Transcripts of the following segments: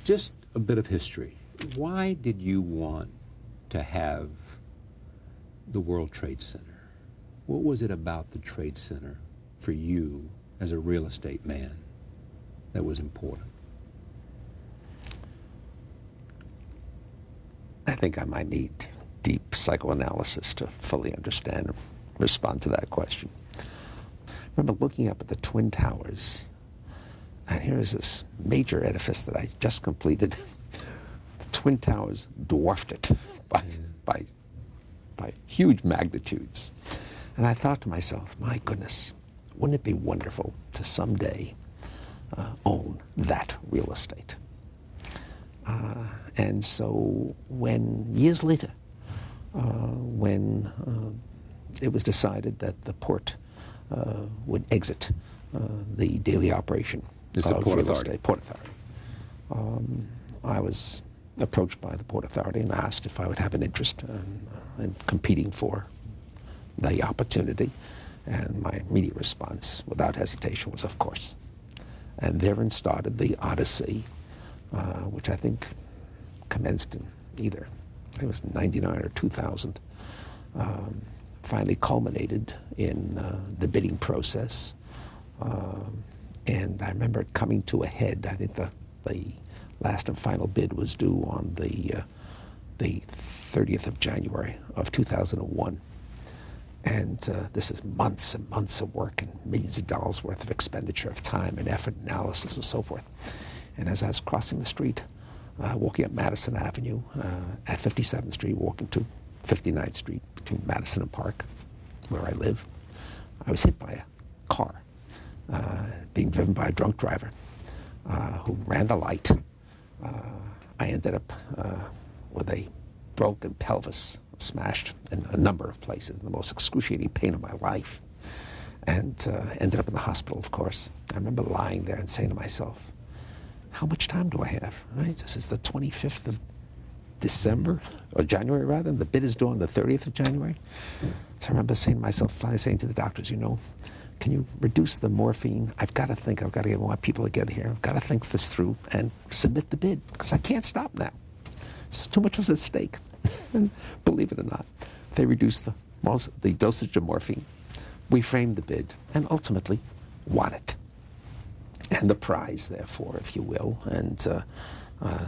Just a bit of history. Why did you want to have the World Trade Center? What was it about the Trade Center for you as a real estate man that was important? I think I might need deep psychoanalysis to fully understand and respond to that question. I remember looking up at the Twin Towers, and here is this major edifice that I just completed. The Twin Towers dwarfed it by huge magnitudes. And I thought to myself, my goodness, wouldn't it be wonderful to someday own that real estate? And so when, years later, when it was decided that the port would exit the daily operation of Port real Authority. estate, Port Authority, I was approached by the Port Authority and asked if I would have an interest in competing for the opportunity. And my immediate response, without hesitation, was of course. And therein started the odyssey, which I think commenced in either, I think it was 99 or 2000, finally culminated in the bidding process. And I remember it coming to a head. I think the last and final bid was due on the 30th of January of 2001. And this is months and months of work and millions of dollars worth of expenditure of time and effort, analysis, and so forth. And as I was crossing the street, walking up Madison Avenue, at 57th Street, walking to 59th Street between Madison and Park, where I live, I was hit by a car being driven by a drunk driver who ran the light. I ended up with a broken pelvis, smashed in a number of places, the most excruciating pain of my life, and ended up in the hospital, of course. I remember lying there and saying to myself, how much time do I have, right? This is the 25th of December, or January rather, and the bid is due on the 30th of January. So I remember saying to myself, finally saying to the doctors, you know, can you reduce the morphine? I've got to think, I've got to get more people together here. I've got to think this through and submit the bid, because I can't stop now. It's too much was at stake. And believe it or not, they reduced the dosage of morphine. We framed the bid and ultimately won it. And the prize, therefore, if you will, and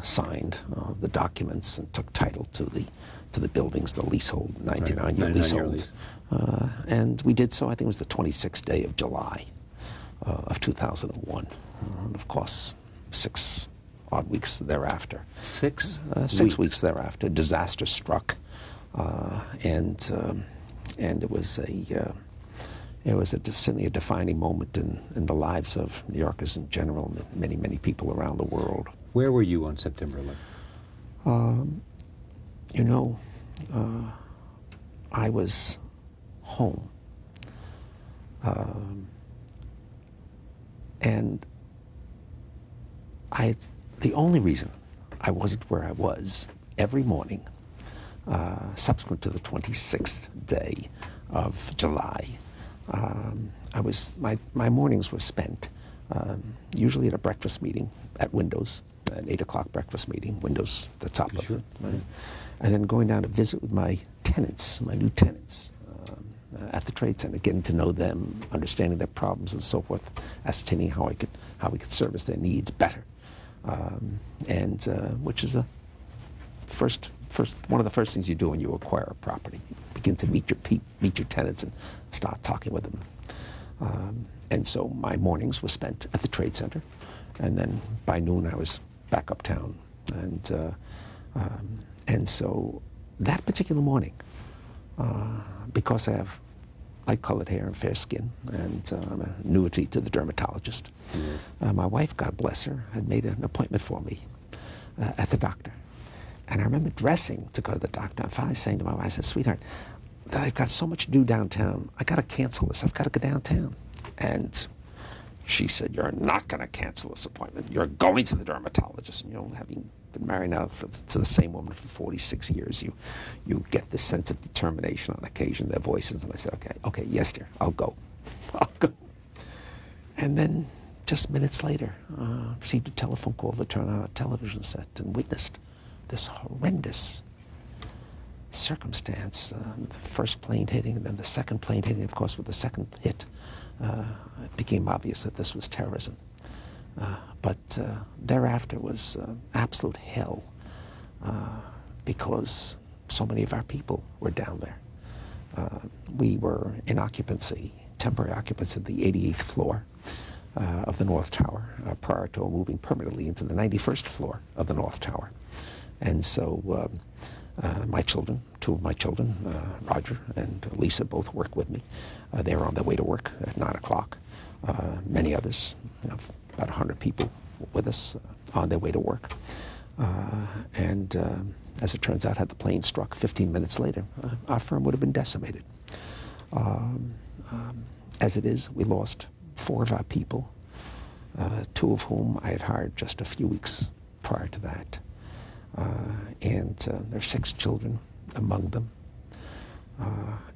signed the documents and took title to the buildings, the leasehold, 99-year leasehold. And we did so, I think it was the 26th day of July of 2001. And of course, 6 odd weeks thereafter. 6 weeks thereafter, disaster struck, and it was certainly a defining moment in the lives of New Yorkers in general, and many, many people around the world. Where were you on September 11th? You know, I was home, and the only reason I wasn't where I was every morning subsequent to the 26th day of July, my mornings were spent usually at a breakfast meeting at Windows, an 8 o'clock breakfast meeting, Windows, the top of it, right? And then going down to visit with my tenants, my new tenants, at the Trade Center, getting to know them, understanding their problems and so forth, ascertaining how we could service their needs better. Which is one of the first things you do when you acquire a property. You begin to meet your tenants and start talking with them. And so my mornings were spent at the Trade Center, and then by noon I was back uptown. And so that particular morning, because I have light-colored hair and fair skin, and I'm an annuity to the dermatologist, my wife, God bless her, had made an appointment for me at the doctor. And I remember dressing to go to the doctor, and finally saying to my wife, I said, sweetheart, I've got so much to do downtown. I got to cancel this. I've got to go downtown. And she said, you're not going to cancel this appointment. You're going to the dermatologist. And, having been married now to the same woman for 46 years, you get this sense of determination on occasion, their voices. And I said, okay, yes, dear, I'll go. And then just minutes later, received a telephone call to turn on a television set and witnessed this horrendous circumstance. The first plane hitting and then the second plane hitting. Of course, with the second hit, it became obvious that this was terrorism. But thereafter was absolute hell because so many of our people were down there. We were in occupancy, temporary occupancy, of the 88th floor of the North Tower prior to moving permanently into the 91st floor of the North Tower. And so my children, two of my children, Roger and Lisa, both work with me. They were on their way to work at 9 o'clock. Many others, about 100 people with us on their way to work. And as it turns out, had the plane struck 15 minutes later, our firm would have been decimated. As it is, we lost 4 of our people, 2 of whom I had hired just a few weeks prior to that. And there are 6 children among them.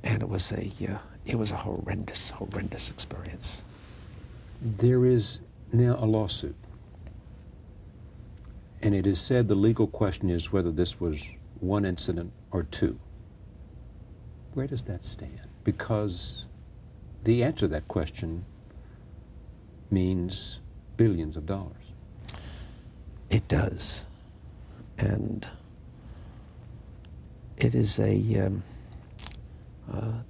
And it was a horrendous, horrendous experience. There is now a lawsuit. And it is said the legal question is whether this was 1 incident or 2. Where does that stand? Because the answer to that question means billions of dollars. It does. And it is the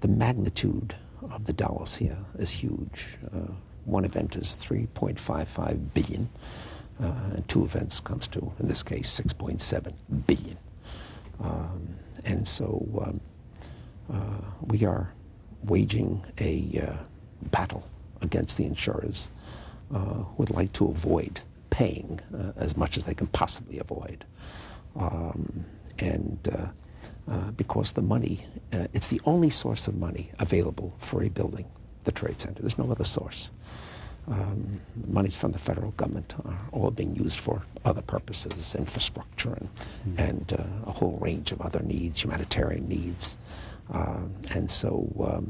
magnitude of the dollars here is huge. One event is $3.55 billion. And 2 events comes to, in this case, $6.7 billion. And so we are waging a battle against the insurers who would like to avoid paying as much as they can possibly avoid. Because the money, it's the only source of money available for a building, the Trade Center. There's no other source. Monies from the federal government are all being used for other purposes, infrastructure and a whole range of other needs, humanitarian needs. And so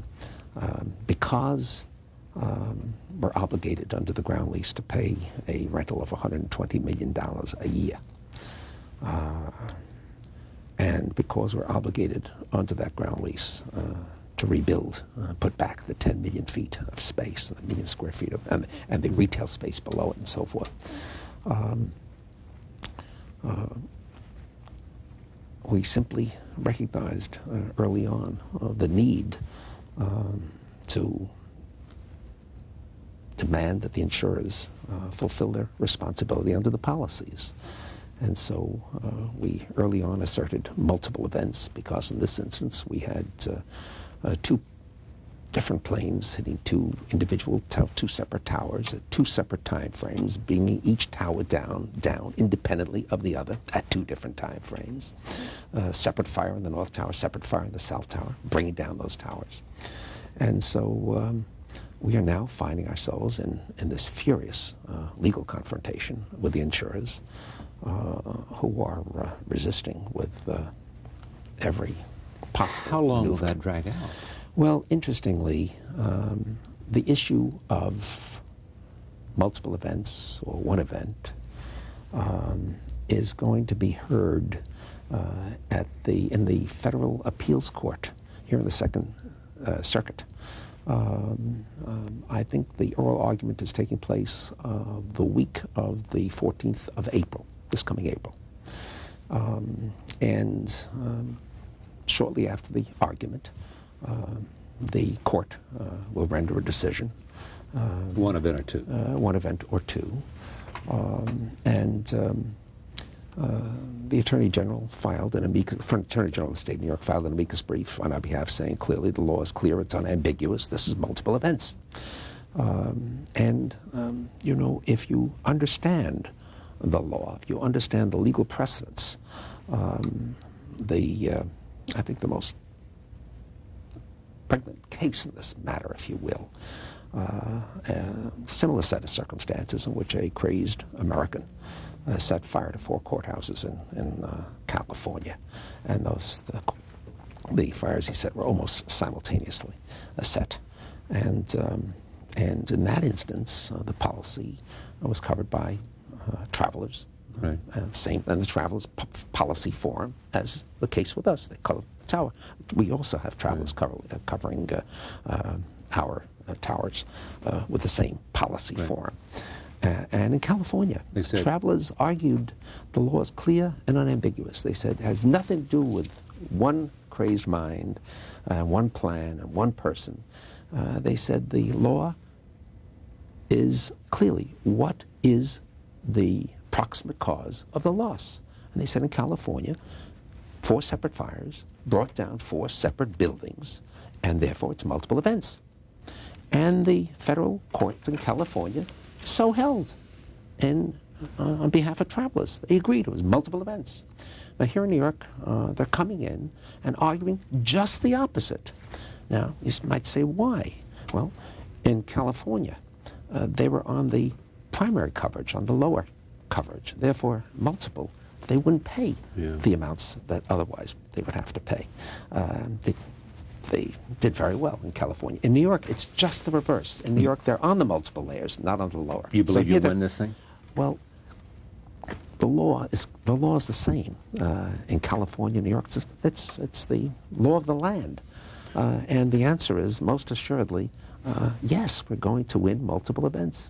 because we're obligated under the ground lease to pay a rental of $120 million a year, and because we're obligated under that ground lease to rebuild, put back the 10 million feet of space, the million square feet of, and the retail space below it and so forth. We simply recognized early on the need to demand that the insurers fulfill their responsibility under the policies. And so we early on asserted multiple events because in this instance we had 2 different planes hitting 2 separate towers at 2 separate time frames, bringing each tower down independently of the other at 2 different time frames. Separate fire in the North Tower, separate fire in the South Tower, bringing down those towers. And so we are now finding ourselves in this furious legal confrontation with the insurers who are resisting with every possible How long will maneuver. that drag out? Well, interestingly, the issue of multiple events or 1 event is going to be heard in the Federal Appeals Court here in the Second Circuit. I think the oral argument is taking place the week of the 14th of April, this coming April. Shortly after the argument, the court will render a decision. 1 event or 2? 1 event or 2. The Attorney General filed an amicus, Attorney General of the State of New York filed an amicus brief on our behalf saying clearly the law is clear, it's unambiguous, this is multiple events. If you understand the law, if you understand the legal precedents, I think the most pregnant case in this matter, if you will, a similar set of circumstances in which a crazed American set fire to 4 courthouses in California, and the fires, he said, were almost simultaneously set. And And in that instance, the policy was covered by travelers. Right. Same, and the Travelers Policy Forum, as the case with us. We also have travelers covering our towers with the same policy forum. And in California, travelers argued the law is clear and unambiguous. They said it has nothing to do with one crazed mind, one plan, and one person. They said the law is clearly what is the proximate cause of the loss. And they said in California, 4 separate fires brought down 4 separate buildings, and therefore it's multiple events. And the federal courts in California so held, and on behalf of travelers, they agreed it was multiple events. Now here in New York, they're coming in and arguing just the opposite. Now, you might say, why? Well, in California, they were on the primary coverage, on the lower coverage. Therefore, multiple, they wouldn't pay the amounts that otherwise they would have to pay. They did very well in California. In New York, it's just the reverse. In New York, they're on the multiple layers, not on the lower. You believe you win this thing? Well, the law is the same in California, New York. It's the law of the land, and the answer is most assuredly yes. We're going to win multiple events.